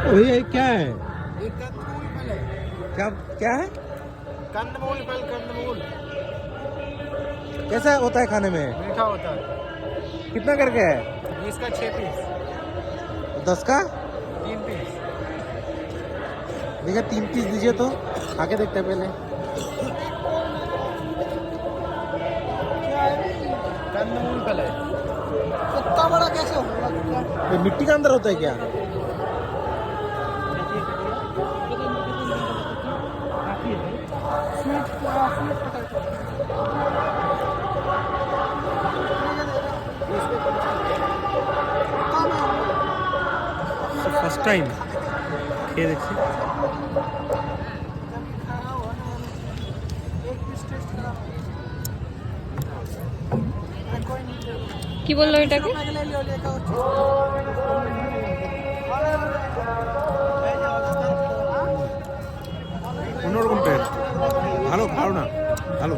ये क्या है? ये कंदमूल फल है। क्या क्या है? कंदमूल फल, कंदमूल कैसा होता है खाने में? मीठा होता है। कितना करके है? 20 का 6 पीस, 10 का? 3 पीस। देखिए 3 पीस दीजिए तो खा के देखते हैं पहले। कंदमूल फल है। इतना बड़ा कैसे होगा? ये मिट्टी के अंदर होता है क्या? ফার্স্ট টাইম খেয়ে দেখছি। কি বললো এটাকে? অন্যরকম টেস্ট, ভালো ভালো না ভালো।